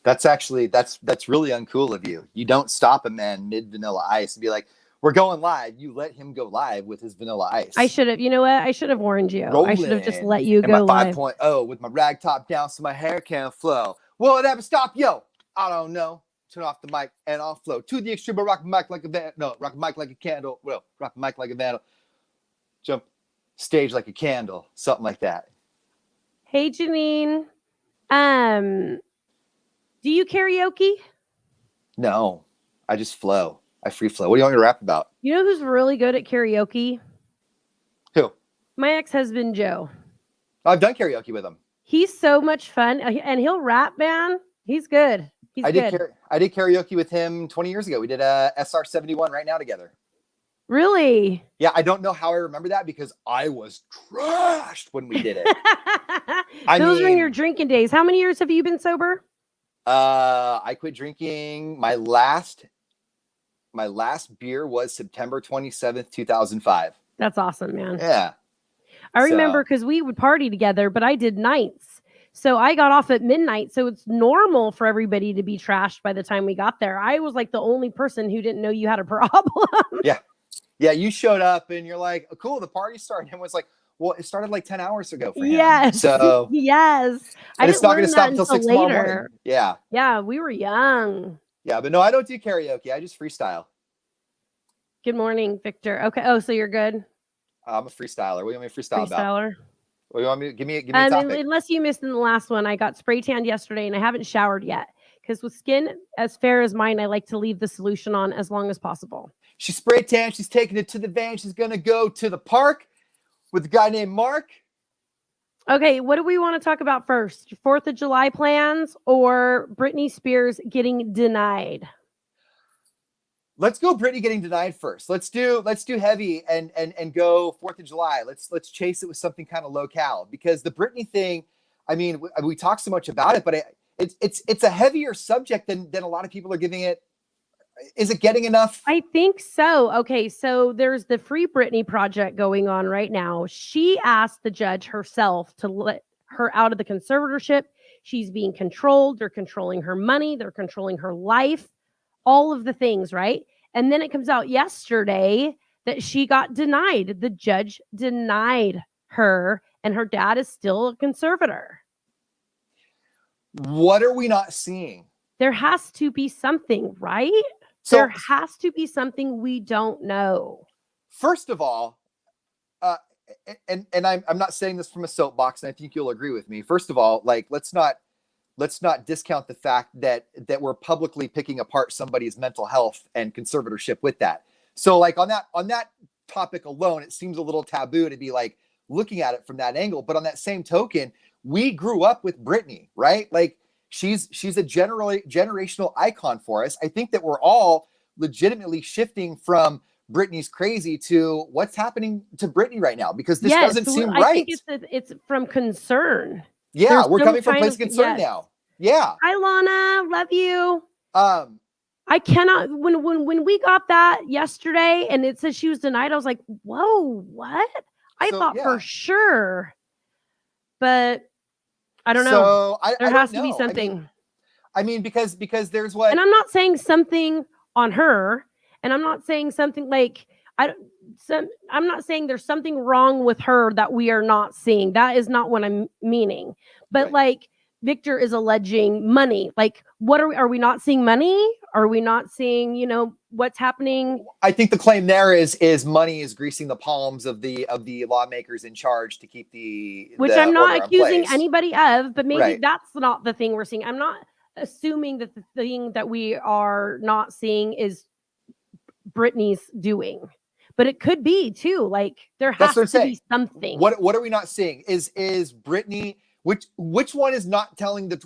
That's really uncool of you. You don't stop a man mid Vanilla Ice and be like, "We're going live." You let him go live with his Vanilla Ice. I should have. You know what? I should have warned you. I should have just Rolling. let you And go my live. 5.0 with my rag top down so my hair can't flow. Will it ever stop? Yo, I don't know. Turn off the mic and I'll flow to the extreme. Rock the mic like a van. No, rock the mic like a candle. Well, rock the mic like a vandal. Jump stage like a candle. Something like that. Hey, Janine. Do you karaoke? No, I just flow. I free flow. What do you want me to rap about? You know who's really good at karaoke? Who? My ex-husband, Joe. I've done karaoke with him. He's so much fun, and he'll rap, man. He's good. I did karaoke with him 20 years ago. We did a SR-71 right now together. Really? Yeah, I don't know how I remember that because I was trashed when we did it. Those were in your drinking days. How many years have you been sober? I quit drinking. My last beer was September 27th, 2005. That's awesome, man. Yeah. I remember because we would party together, but I did nights. So I got off at midnight. So it's normal for everybody to be trashed by the time we got there. I was like the only person who didn't know you had a problem. Yeah. Yeah. You showed up and you're like, oh, cool, the party started. And was like, well, it started like 10 hours ago for him. Yes. So yes. And it's not going to stop until 6 tomorrow morning. Yeah. Yeah. We were young. Yeah. But no, I don't do karaoke. I just freestyle. Good morning, Victor. Okay. Oh, so you're good. I'm a freestyler. What do you want me to freestyle about? What do you want me to give me a topic? Unless you missed in the last one, I got spray tanned yesterday and I haven't showered yet. Because with skin as fair as mine, I like to leave the solution on as long as possible. She's spray tanned. She's taking it to the van. She's going to go to the park with a guy named Mark. Okay, what do we want to talk about first? 4th of July plans or Britney Spears getting denied? Let's go Britney getting denied first. Let's do heavy and go 4th of July. Let's chase it with something kind of locale because the Britney thing, I mean, we talk so much about it, but it's a heavier subject than a lot of people are giving it. Is it getting enough? I think so. Okay, so there's the Free Britney project going on right now. She asked the judge herself to let her out of the conservatorship. She's being controlled. They're controlling her money. They're controlling her life. All of the things, right? And then it comes out yesterday that she got denied. The judge denied her, and her dad is still a conservator. What are we not seeing? There has to be something, right? So, there has to be something we don't know. First of all, and I'm not saying this from a soapbox, and I think you'll agree with me. First of all, like let's not discount the fact that we're publicly picking apart somebody's mental health and conservatorship with that. So like on that topic alone, it seems a little taboo to be like looking at it from that angle. But on that same token, we grew up with Britney, right? Like she's a generational icon for us. I think that we're all legitimately shifting from Britney's crazy to what's happening to Britney right now because this doesn't seem right. I think it's from concern. Yeah, we're coming from a place of concern now. Yeah. Hi, Lana. Love you. I cannot. When we got that yesterday and it said she was denied, I was like, whoa, what? I thought for sure. But I don't know. There has to be something. I mean, because there's what. And I'm not saying something on her. And I'm not saying something like, I'm not saying there's something wrong with her that we are not seeing. That is not what I'm meaning. But like Victor is alleging money. Like, what are we not seeing money? Are we not seeing, what's happening? I think the claim there is money is greasing the palms of the lawmakers in charge to keep which I'm not accusing anybody of, but maybe that's not the thing we're seeing. I'm not assuming that the thing that we are not seeing is Britney's doing. But it could be too. Like there has to be something. What are we not seeing? Is Britney which one is not telling the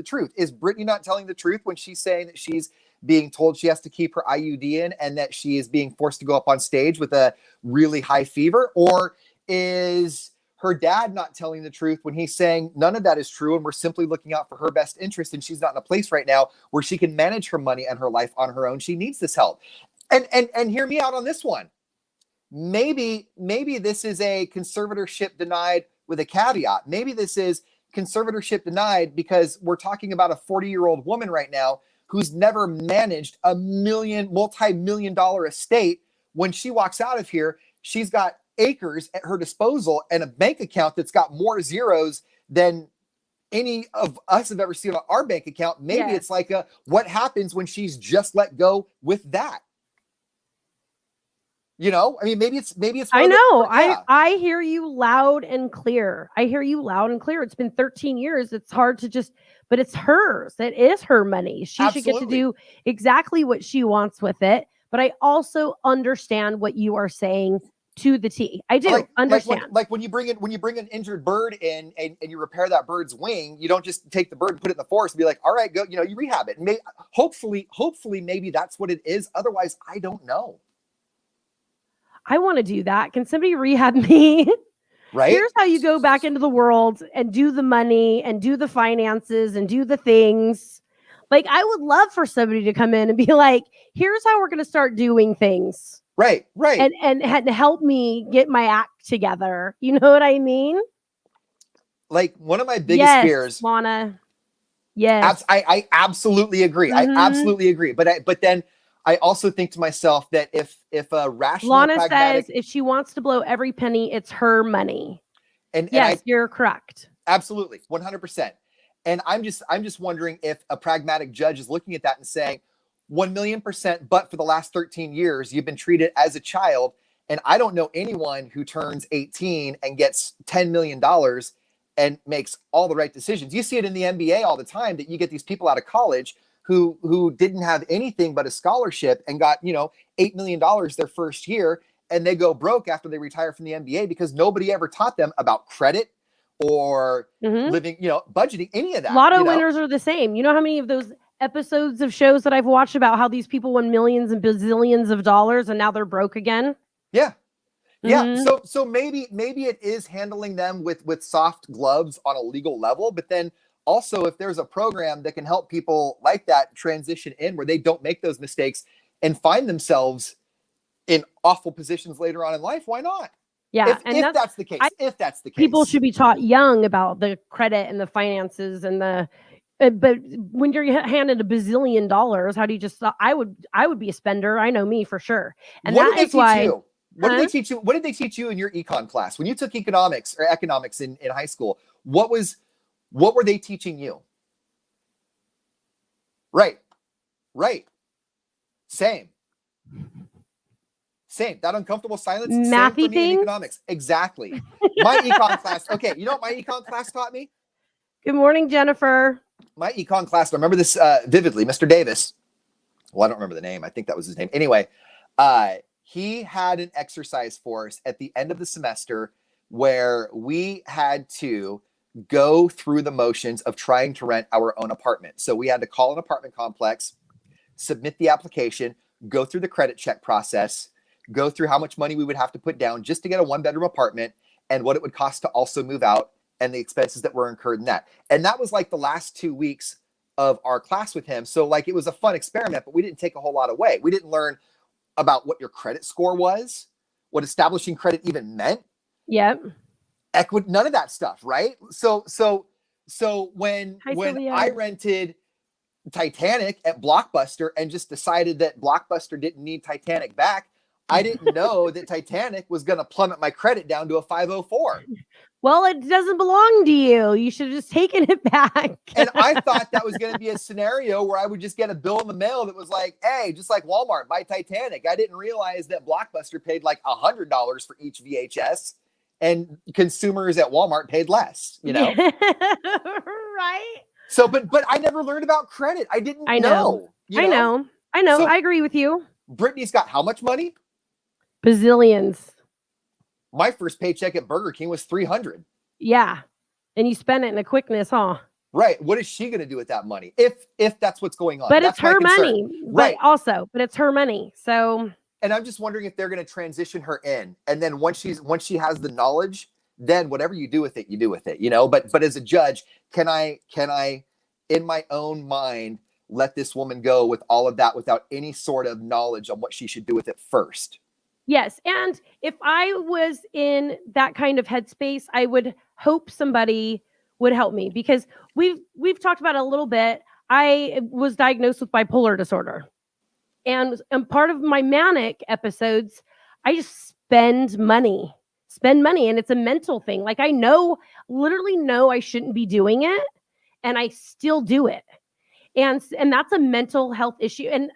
truth? Is Britney not telling the truth when she's saying that she's being told she has to keep her IUD in and that she is being forced to go up on stage with a really high fever? Or is her dad not telling the truth when he's saying none of that is true and we're simply looking out for her best interest and she's not in a place right now where she can manage her money and her life on her own? She needs this help. And hear me out on this one. Maybe this is a conservatorship denied with a caveat. Maybe this is conservatorship denied because we're talking about a 40-year-old woman right now who's never managed a multi-million dollar estate. When she walks out of here, she's got acres at her disposal and a bank account that's got more zeros than any of us have ever seen on our bank account. Maybe it's like what happens when she's just let go with that? You know, I mean, maybe it's. I know. I hear you loud and clear. I hear you loud and clear. It's been 13 years. It's hard to just, but it's hers. It is her money. She should get to do exactly what she wants with it. But I also understand what you are saying to the T. I do understand. Like when you bring an injured bird in and you repair that bird's wing, you don't just take the bird and put it in the forest and be like, all right, go, you know, you rehab it. And hopefully maybe that's what it is. Otherwise, I don't know. I want to do that. Can somebody rehab me? Right. Here's how you go back into the world and do the money and do the finances and do the things. Like, I would love for somebody to come in and be like, here's how we're going to start doing things. Right. And help me get my act together. You know what I mean? Like, one of my biggest fears. Lana. Yes. I absolutely agree. Mm-hmm. I absolutely agree. But then I also think to myself that if a rational, Lana pragmatic, says if she wants to blow every penny, it's her money. And you're correct. Absolutely, 100%. And I'm just wondering if a pragmatic judge is looking at that and saying, 1,000,000%, but for the last 13 years, you've been treated as a child. And I don't know anyone who turns 18 and gets $10 million and makes all the right decisions. You see it in the NBA all the time, that you get these people out of college who didn't have anything but a scholarship and got, $8 million their first year, and they go broke after they retire from the NBA because nobody ever taught them about credit or living, budgeting, any of that. Lotto winners are the same. You know how many of those episodes of shows that I've watched about how these people won millions and bazillions of dollars and now they're broke again? Yeah. Yeah. So maybe it is handling them with soft gloves on a legal level, but then also, if there's a program that can help people like that transition in where they don't make those mistakes and find themselves in awful positions later on in life, why not? Yeah. If that's the case, people should be taught young about the credit and the finances and but when you're handed $1 bazillion, how do you just, I would be a spender. I know me for sure. And what that is why. What did they teach you? What did they teach you in your econ class when you took economics in high school? What were they teaching you? Right. Same. That uncomfortable silence. Mathy same for me in economics. Exactly. My econ class. Okay, you know what my econ class taught me? Good morning, Jennifer. My econ class, I remember this vividly. Mr. Davis. Well, I don't remember the name. I think that was his name. Anyway, he had an exercise for us at the end of the semester where we had to go through the motions of trying to rent our own apartment. So we had to call an apartment complex, submit the application, go through the credit check process, go through how much money we would have to put down just to get a 1-bedroom apartment and what it would cost to also move out and the expenses that were incurred in that. And that was like the last 2 weeks of our class with him. So like, it was a fun experiment, but we didn't take a whole lot away. We didn't learn about what your credit score was, what establishing credit even meant. Yep. Equity, none of that stuff, right? So when I rented Titanic at Blockbuster and just decided that Blockbuster didn't need Titanic back, I didn't know that Titanic was going to plummet my credit down to a 504. Well, it doesn't belong to you. You should have just taken it back. And I thought that was going to be a scenario where I would just get a bill in the mail that was like, hey, just like Walmart, buy Titanic. I didn't realize that Blockbuster paid like $100 for each VHS. And consumers at Walmart paid less, right? So, but I never learned about credit. I didn't know. I know. So, I agree with you. Brittany's got how much money? Bazillions. My first paycheck at Burger King was $300. Yeah, and you spent it in a quickness, huh? Right. What is she going to do with that money? If that's what's going on. But that's it's her money, right? But it's her money, so. And I'm just wondering if they're going to transition her in. And then once she has the knowledge, then whatever you do with it, you do with it, but as a judge, can I in my own mind, let this woman go with all of that without any sort of knowledge on what she should do with it first? Yes. And if I was in that kind of headspace, I would hope somebody would help me, because we've talked about it a little bit. I was diagnosed with bipolar disorder. And part of my manic episodes, I just spend money, and it's a mental thing. Like literally know I shouldn't be doing it, and I still do it. And that's a mental health issue. And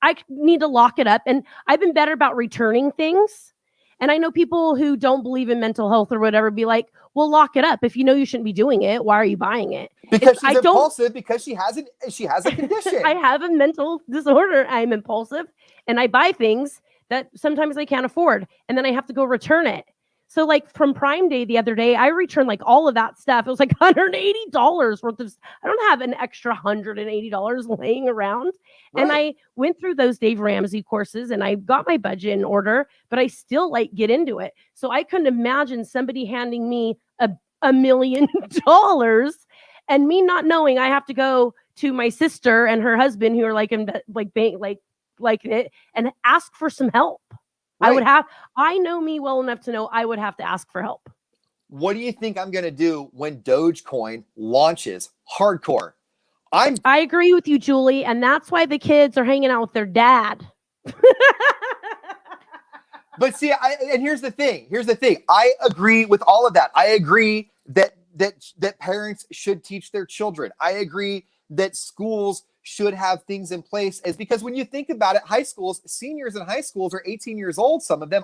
I need to lock it up. And I've been better about returning things. And I know people who don't believe in mental health or whatever be like, well, lock it up. If you know you shouldn't be doing it, why are you buying it? Because she's impulsive, because she has a condition. I have a mental disorder. I'm impulsive, and I buy things that sometimes I can't afford, and then I have to go return it. So like from Prime Day the other day, I returned like all of that stuff. It was like $180 worth of. I don't have an extra $180 laying around. Right. And I went through those Dave Ramsey courses, and I got my budget in order, but I still like get into it. So I couldn't imagine somebody handing me $1 million and me not knowing I have to go to my sister and her husband who are like it and ask for some help. Right. I know me well enough to know I would have to ask for help. What do you think I'm going to do when Dogecoin launches hardcore? I agree with you, Julie. And that's why the kids are hanging out with their dad. But see, and here's the thing. I agree with all of that. I agree that parents should teach their children. I agree that schools should have things in place, is because when you think about it, seniors in high schools are 18 years old. Some of them,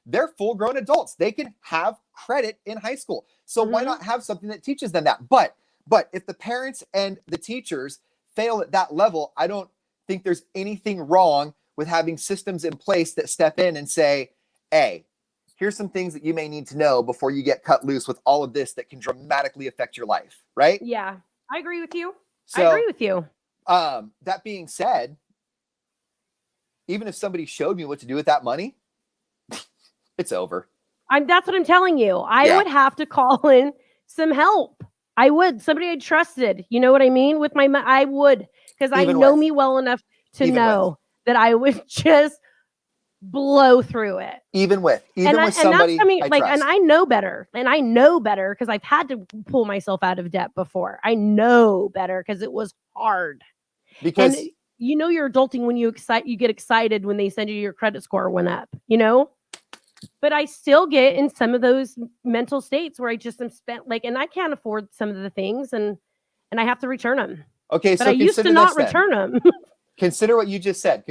they're full grown adults. They can have credit in high school. So why not have something that teaches them that? But if the parents and the teachers fail at that level, I don't think there's anything wrong with having systems in place that step in and say, hey, here's some things that you may need to know before you get cut loose with all of this that can dramatically affect your life. Right? Yeah, I agree with you. That being said, even if somebody showed me what to do with that money, it's over. That's what I'm telling you. I would have to call in some help. I would. Somebody I trusted. You know what I mean? With I would, because I know me well enough to know that I would just blow through it. Even with somebody I trust. And I know better. And I know better because I've had to pull myself out of debt before. I know better because it was hard. Because you're adulting when you get excited when they send you your credit score went up, But I still get in some of those mental states where I just am spent and I can't afford some of the things and I have to return them. Okay, but I used to not return them. Consider what you just said.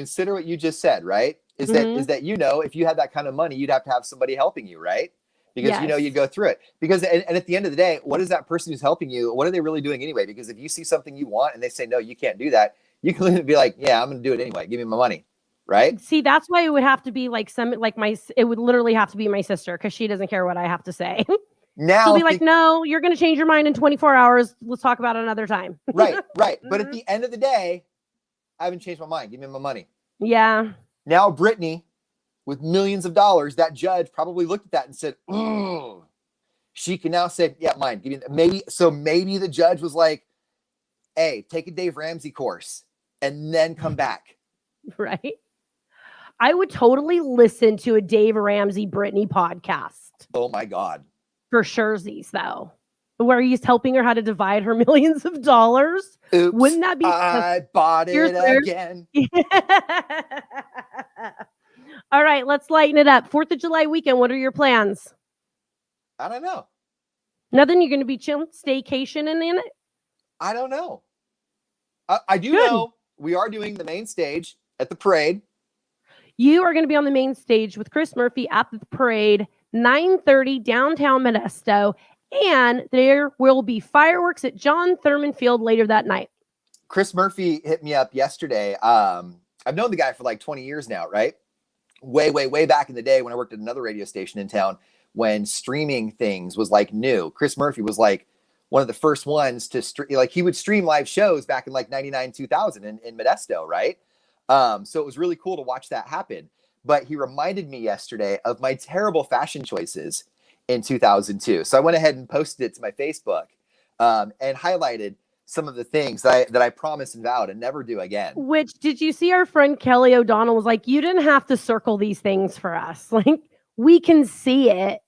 Right? Is that if you had that kind of money, you'd have to have somebody helping you, right? Because you'd go through it. Because and at the end of the day, what is that person who's helping you? What are they really doing anyway? Because if you see something you want and they say no, you can't do that, you can be like, yeah, I'm going to do it anyway. Give me my money. Right? See, that's why it would have to be it would literally have to be my sister because she doesn't care what I have to say. Now she'll be like, no, you're going to change your mind in 24 hours. Let's talk about it another time. Right. But at the end of the day, I haven't changed my mind. Give me my money. Yeah. Now, Brittany, with millions of dollars, that judge probably looked at that and said, oh, she can now say, yeah, mine. Give me maybe the judge was like, hey, take a Dave Ramsey course and then come back. Right. I would totally listen to a Dave Ramsey Brittany podcast. Oh my God. For surezies, though. Where he's helping her how to divide her millions of dollars. Oops, wouldn't that be? I bought it again. All right, let's lighten it up. 4th of July weekend, what are your plans? I don't know. Nothing? You're going to be chilling, staycationing in it? I don't know. I do know we are doing the main stage at the parade. You are going to be on the main stage with Chris Murphy at the parade, 9:30 downtown Modesto, and there will be fireworks at John Thurman Field later that night. Chris Murphy hit me up yesterday. I've known the guy for like 20 years now, right? Way back in the day when I worked at another radio station in town when streaming things was like new. Chris Murphy was like one of the first ones to he would stream live shows back in like 99, 2000 in Modesto, right? So it was really cool to watch that happen. But he reminded me yesterday of my terrible fashion choices in 2002. So I went ahead and posted it to my Facebook and highlighted some of the things that I promised and vowed to never do again. Which, did you see our friend Kelly O'Donnell was like, you didn't have to circle these things for us. Like, we can see it.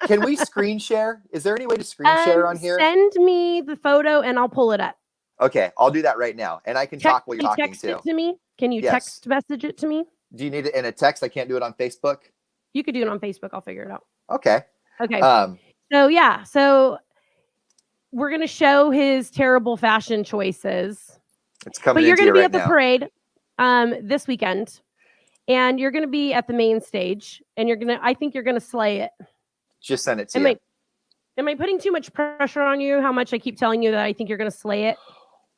Can we screen share? Is there any way to screen share on here? Send me the photo and I'll pull it up. Okay, I'll do that right now, and I can talk while you're talking text too. it to me. Can you Yes. text message it to me? Do you need it in a text? I can't do it on Facebook. You could do it on Facebook. I'll figure it out. Okay. Okay. So we're gonna show his terrible fashion choices. It's coming. But you're going to be right at the now. parade this weekend, and you're going to be at the main stage, and I think you're going to slay it. Just send it to you. Am I putting too much pressure on you? How much I keep telling you that I think you're going to slay it?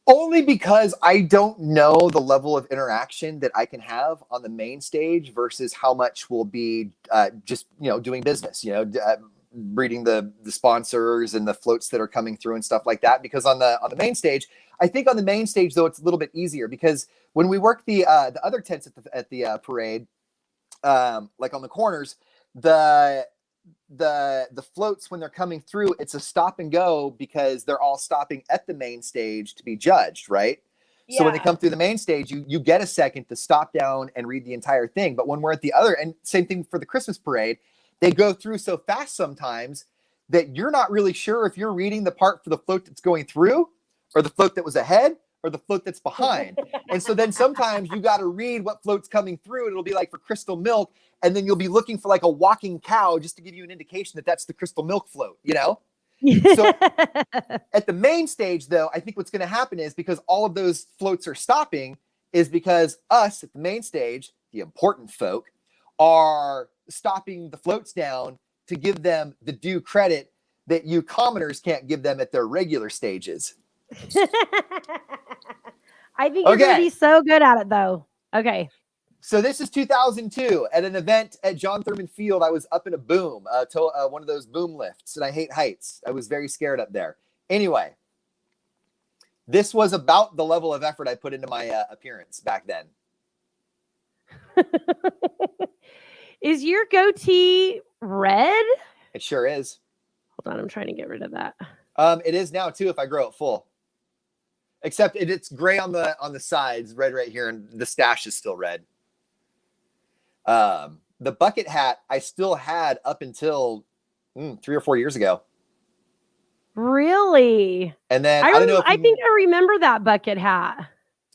Only because I don't know the level of interaction that I can have on the main stage versus how much will be just, doing business, reading the sponsors and the floats that are coming through and stuff like that. Because on the main stage, I think on the main stage, though, it's a little bit easier because when we work the other tents at the parade, like on the corners, the floats, when they're coming through, it's a stop and go because they're all stopping at the main stage to be judged, right? Yeah. So when they come through the main stage, you get a second to stop down and read the entire thing. But when we're at the other, and same thing for the Christmas parade, they go through so fast sometimes that you're not really sure if you're reading the part for the float that's going through or the float that was ahead or the float that's behind. And so then sometimes you got to read what float's coming through, and it'll be like for Crystal Milk, and then you'll be looking for like a walking cow just to give you an indication that that's the Crystal Milk float, So at the main stage, though, I think what's going to happen is because all of those floats are stopping is because us at the main stage, the important folk, are stopping the floats down to give them the due credit that you commoners can't give them at their regular stages. I think you're going to be so good at it, though. Okay. So this is 2002 at an event at John Thurman Field. I was up in a boom, one of those boom lifts, and I hate heights. I was very scared up there. Anyway, this was about the level of effort I put into my appearance back then. Is your goatee red? It sure is. Hold on, I'm trying to get rid of that. It is now too if I grow it full. Except it's gray on the sides, red right here, and the stash is still red. The bucket hat I still had up until 3 or 4 years ago. Really? And then I think I remember that bucket hat.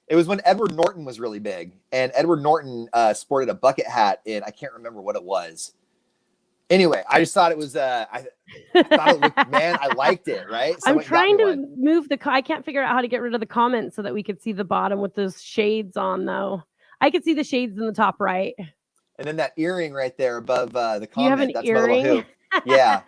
It was when Edward Norton was really big, and Edward Norton sported a bucket hat in, I can't remember what it was. Anyway, I just thought it was, I thought it looked, man, I liked it, right? I'm trying to move I can't figure out how to get rid of the comments so that we could see the bottom with those shades on, though. I could see the shades in the top right. And then that earring right there above the comment. You have an that's earring? my little hoop. Yeah.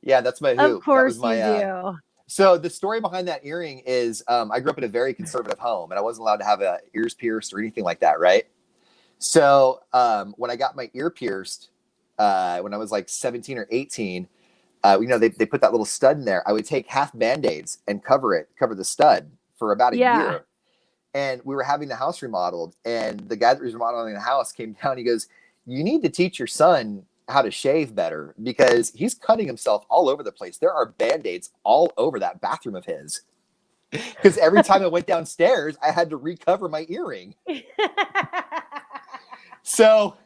Yeah, that's my hoop. Of course you do. So the story behind that earring is I grew up in a very conservative home, and I wasn't allowed to have ears pierced or anything like that, right? So when I got my ear pierced, when I was like 17 or 18, they put that little stud in there. I would take half Band-Aids and cover the stud for about a year. And we were having the house remodeled, and the guy that was remodeling the house came down. He goes, "You need to teach your son how to shave better because he's cutting himself all over the place. There are Band-Aids all over that bathroom of his." Because every time I went downstairs, I had to recover my earring. So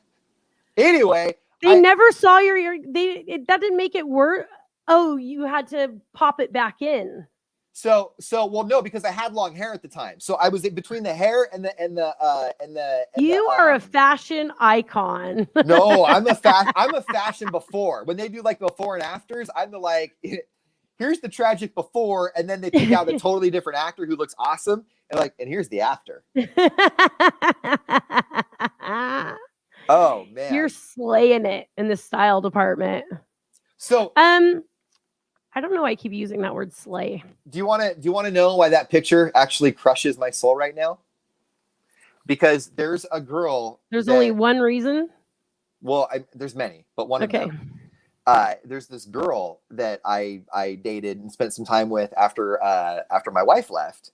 anyway, they never saw your ear. That didn't make it worse. Oh, you had to pop it back in. So well, no, because I had long hair at the time. So I was in between the hair and the. You are a fashion icon. No, I'm a fashion before. When they do like before and afters, I'm the like, here's the tragic before, and then they pick out a totally different actor who looks awesome, and here's the after. Oh man, you're slaying it in the style department. So I don't know why I keep using that word slay. Do you want to know why that picture actually crushes my soul right now? Because there's a girl. There's only one reason. Well, there's many, but one of them. There's this girl that I dated and spent some time with after my wife left.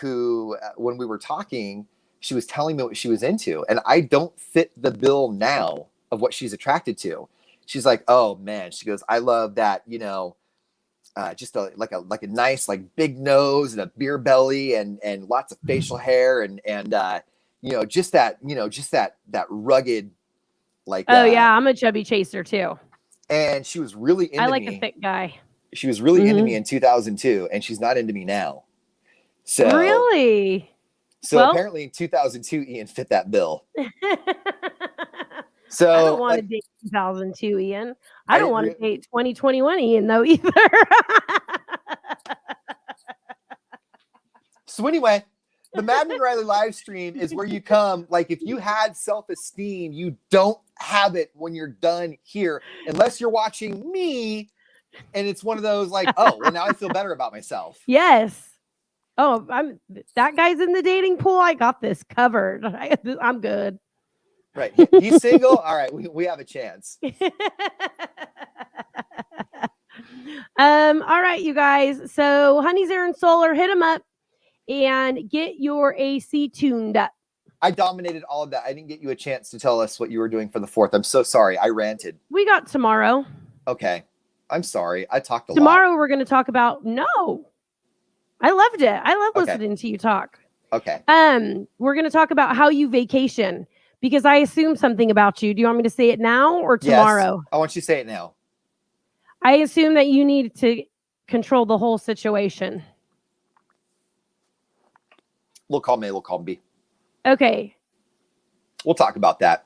Who, when we were talking, she was telling me what she was into, and I don't fit the bill now of what she's attracted to. She's like, "Oh man," she goes, "I love that, just like a nice, like big nose and a beer belly and lots of facial hair and just that rugged Like, Oh yeah, I'm a chubby chaser too. and she was really into I like me. a thick guy. She was really into me in 2002, and she's not into me now. So Really? So Well, apparently in 2002, Ian fit that bill. I don't So want to like, date 2002 Ian. I I don't didn't. want to date 2021 Ian though either. So anyway, the Madden and Riley live stream is where you come. Like, if you had self-esteem, you don't have it when you're done here, unless you're watching me, and it's one of those like, oh, well, now I feel better about myself. Yes. Oh, that guy's in the dating pool. I got this covered. I'm good. Right. He's single. All right. We have a chance. All right, you guys. So Honey's Air and Solar, hit them up and get your AC tuned up. I dominated all of that. I didn't get you a chance to tell us what you were doing for the 4th. I'm so sorry. I ranted. We got tomorrow. Okay. I'm sorry. I talked a lot. Tomorrow we're going to talk about I loved it. I love listening to you talk. Okay. We're going to talk about how you vacation because I assume something about you. Do you want me to say it now or tomorrow? Yes, I want you to say it now. I assume that you need to control the whole situation. We'll call me. We'll call B. Okay. We'll talk about that.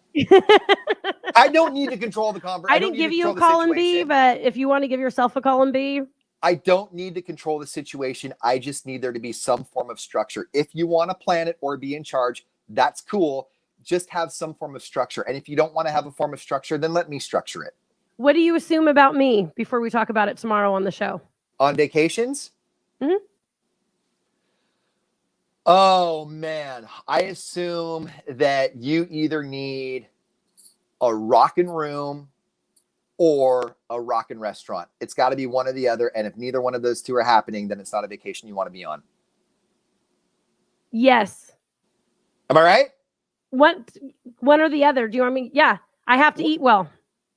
I don't need to control the conversation. I didn't give you a column B, but if you want to give yourself a column B. I don't need to control the situation. I just need there to be some form of structure. If you want to plan it or be in charge, that's cool. Just have some form of structure. And if you don't want to have a form of structure, then let me structure it. What do you assume about me before we talk about it tomorrow on the show? On vacations? Mm-hmm. Oh, man. I assume that you either need a rockin' room or a rockin' restaurant. It's got to be one or the other. And if neither one of those two are happening, then it's not a vacation you want to be on. Yes. Am I right? One or the other. Do you want me? Yeah. I have to eat well.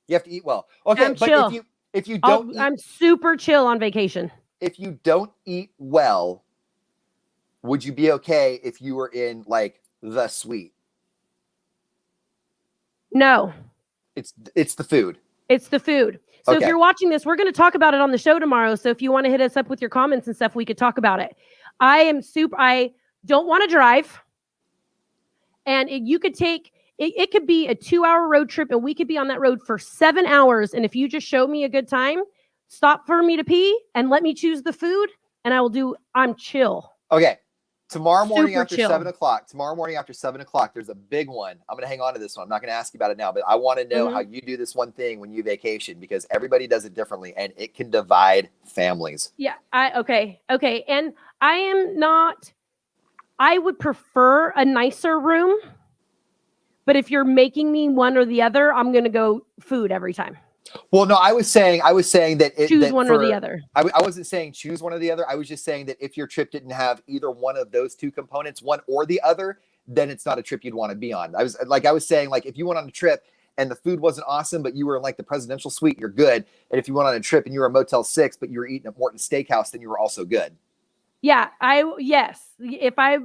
You have to eat well. Okay, I'm but chill. if you don't I'm super chill on vacation. If you don't eat well, would you be okay if you were in like the suite? No. It's the food. It's the food. So Okay. if you're watching this, we're going to talk about it on the show tomorrow. So if you want to hit us up with your comments and stuff, we could talk about it. I don't want to drive. And you could take, it could be a 2-hour road trip and we could be on that road for 7 hours. And if you just show me a good time, stop for me to pee and let me choose the food and I'm chill. Okay. Tomorrow morning Super after chill. 7 o'clock, there's a big one. I'm going to hang on to this one. I'm not going to ask you about it now, but I want to know how you do this one thing when you vacation because everybody does it differently and it can divide families. Yeah. Okay. And I would prefer a nicer room, but if you're making me one or the other, I'm going to go food every time. Well, no, I was saying that choose one or the other. I wasn't saying choose one or the other. I was just saying that if your trip didn't have either one of those two components, one or the other, then it's not a trip you'd want to be on. I was saying like if you went on a trip and the food wasn't awesome, but you were in like the presidential suite, you're good. And if you went on a trip and you were a Motel 6, but you were eating at Morton Steakhouse, then you were also good. Yeah, yes. If I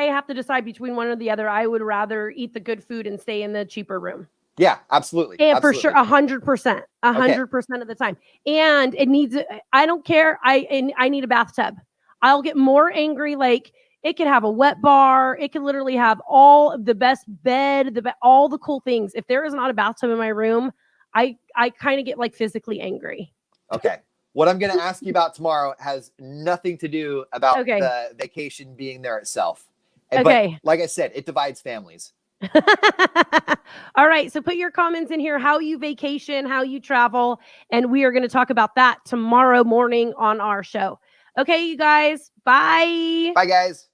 have to decide between one or the other, I would rather eat the good food and stay in the cheaper room. Yeah, absolutely. And absolutely. for sure, 100%, 100% of the time. And it needs, I don't care. I need a bathtub. I'll get more angry. Like it could have a wet bar. It could literally have all the best bed, all the cool things. If there is not a bathtub in my room, I kind of get like physically angry. Okay. What I'm going to ask you about tomorrow has nothing to do about the vacation being there itself. Okay. But like I said, it divides families. All right. So put your comments in here, how you vacation, how you travel. And we are going to talk about that tomorrow morning on our show. Okay, you guys. Bye. Bye, guys.